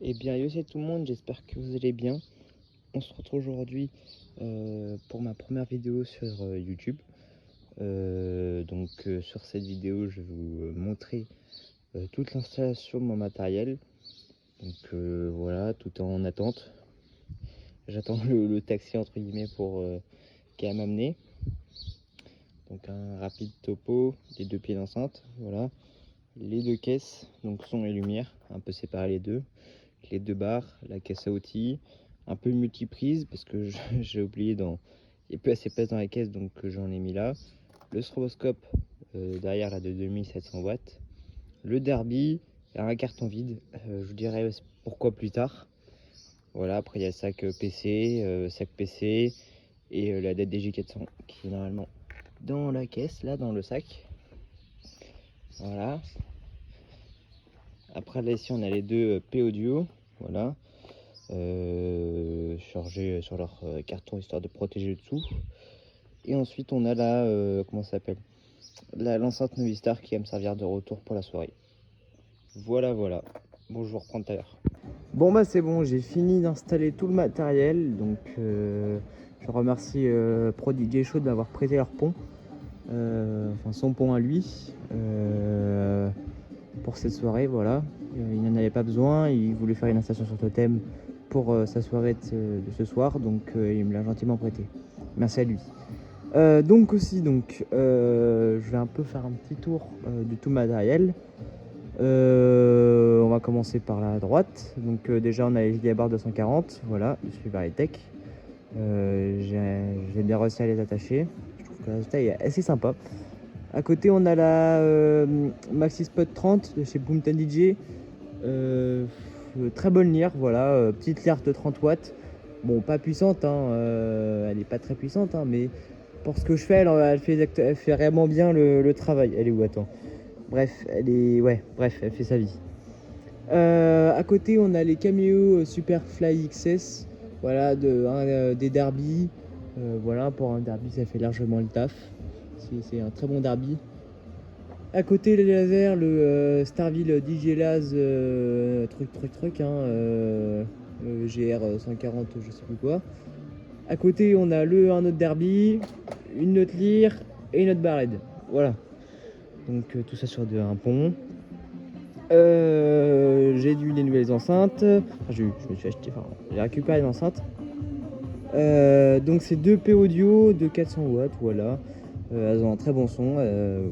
Eh bien, yo, c'est tout le monde, j'espère que vous allez bien. On se retrouve aujourd'hui pour ma première vidéo sur YouTube. Sur cette vidéo, je vais vous montrer toute l'installation de mon matériel. Voilà, tout est en attente. J'attends le taxi entre guillemets pour qui va m'amener. Donc un rapide topo, les deux pieds d'enceinte, voilà. Les deux caisses, donc son et lumière, un peu séparer les deux. Les deux barres, la caisse à outils, un peu multiprise parce que j'ai oublié il n'y a plus assez de place dans la caisse, donc j'en ai mis là. Le stroboscope derrière là de 2700 watts. Le derby, un carton vide, je vous dirai pourquoi plus tard. Voilà, après il y a sac PC et la DDJ400 qui est normalement dans la caisse, là dans le sac. Voilà. Après là ici on a les deux P audio, voilà. Chargés sur leur carton histoire de protéger le dessous. Et ensuite on a la comment ça s'appelle, l'enceinte Novistar qui va me servir de retour pour la soirée. Voilà. Bon, je vous reprends tout à l'heure. Bon bah c'est bon, j'ai fini d'installer tout le matériel. Donc je remercie Prodigy Show de m'avoir prêté leur pont, enfin son pont à lui, pour cette soirée. Voilà, il n'en avait pas besoin, il voulait faire une installation sur Totem pour sa soirée de ce soir, donc il me l'a gentiment prêté. Merci à lui. Je vais un peu faire un petit tour de tout le matériel. On va commencer par la droite. Donc déjà on a les JDA Bar 240, voilà, je suis Veritech. J'ai bien réussi à les attacher. Je trouve que le résultat est assez sympa. À côté on a la Maxi Spot 30 de chez Boomtown DJ. Très bonne lyre, voilà, petite lyre de 30 watts. Bon, pas puissante, hein, elle est pas très puissante, hein, mais pour ce que je fais, elle fait vraiment bien le travail. Elle est où? Attends. Bref, elle fait sa vie. À côté, on a les Cameo Superfly XS, voilà, des derbies. Voilà, pour un derby, ça fait largement le taf. C'est un très bon derby. À côté, les lasers, le Starville DJ Laz GR 140, je sais plus quoi. À côté, on a un autre derby, une autre lyre et une autre barrette. Voilà. Donc tout ça sur un pont. J'ai dû les nouvelles enceintes. Je me suis acheté, j'ai récupéré les enceintes. Donc c'est deux P audio de 400 watts, voilà. Elles ont un très bon son,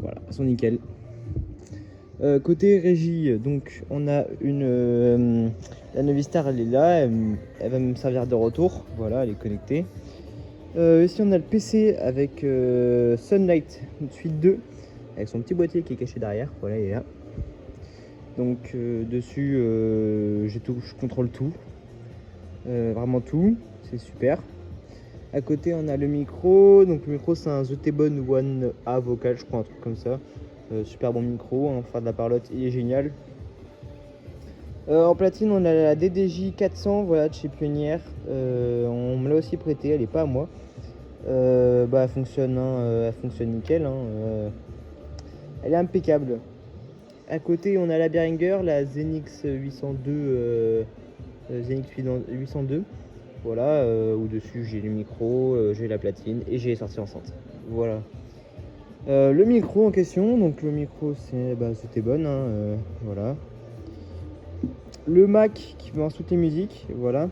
voilà, elles sont nickel. Côté régie, donc on a la Novistar, elle est là, elle va me servir de retour, voilà, elle est connectée. Ici on a le PC avec Sunlight Suite 2 avec son petit boîtier qui est caché derrière, voilà, il est là. Donc dessus je contrôle tout, vraiment tout, c'est super. À côté on a le micro, donc le micro c'est un ZT-Bone One A vocal, je crois, un truc comme ça. Super bon micro, hein, pour faire de la parlotte, il est génial. En platine on a la DDJ 400, voilà, de chez Pionnière. On me l'a aussi prêté, elle est pas à moi. Elle fonctionne, hein, elle fonctionne nickel, hein, elle est impeccable. À côté on a la Behringer, la Zenix 802, Zenix 802. Voilà, au-dessus j'ai le micro, j'ai la platine et j'ai les sorties enceintes. Voilà. Le micro en question, donc le micro c'était bonne, hein, voilà. Le Mac qui va toutes les musiques, voilà.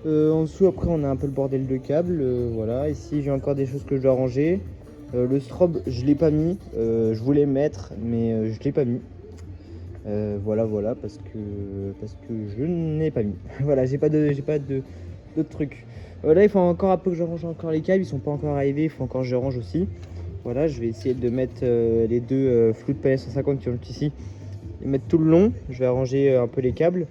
En dessous après on a un peu le bordel de câbles, voilà. Ici j'ai encore des choses que je dois ranger. Le strobe je l'ai pas mis, je voulais le mettre mais je l'ai pas mis. Voilà parce que je n'ai pas mis. Voilà, j'ai pas d'autres trucs. Là il faut encore un peu que je range encore les câbles, ils sont pas encore arrivés, il faut encore que je range aussi. Voilà, je vais essayer de mettre les deux flous de palais 150 qui sont ici, les mettre tout le long. Je vais arranger un peu les câbles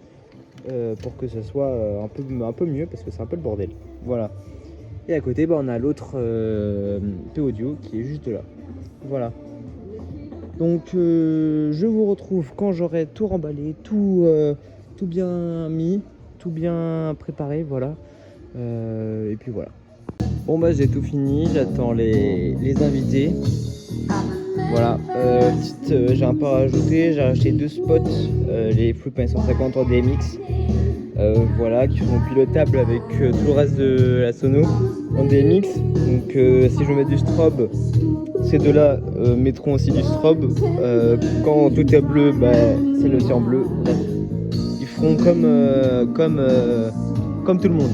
pour que ça soit un peu mieux parce que c'est un peu le bordel. Voilà. Et à côté, on a l'autre P audio qui est juste là. Voilà. Donc je vous retrouve quand j'aurai tout remballé, tout bien mis, tout bien préparé, voilà. Et puis voilà. Bon j'ai tout fini, j'attends les invités. Voilà, j'ai un peu rajouté, j'ai acheté 2 spots, les Flip 150 en DMX, voilà, qui sont pilotables avec tout le reste de la sono en DMX. Donc si je mets du strobe, ces deux-là mettront aussi du strobe. Quand tout est bleu, bah, c'est le en bleu. Bref, ils feront comme tout le monde.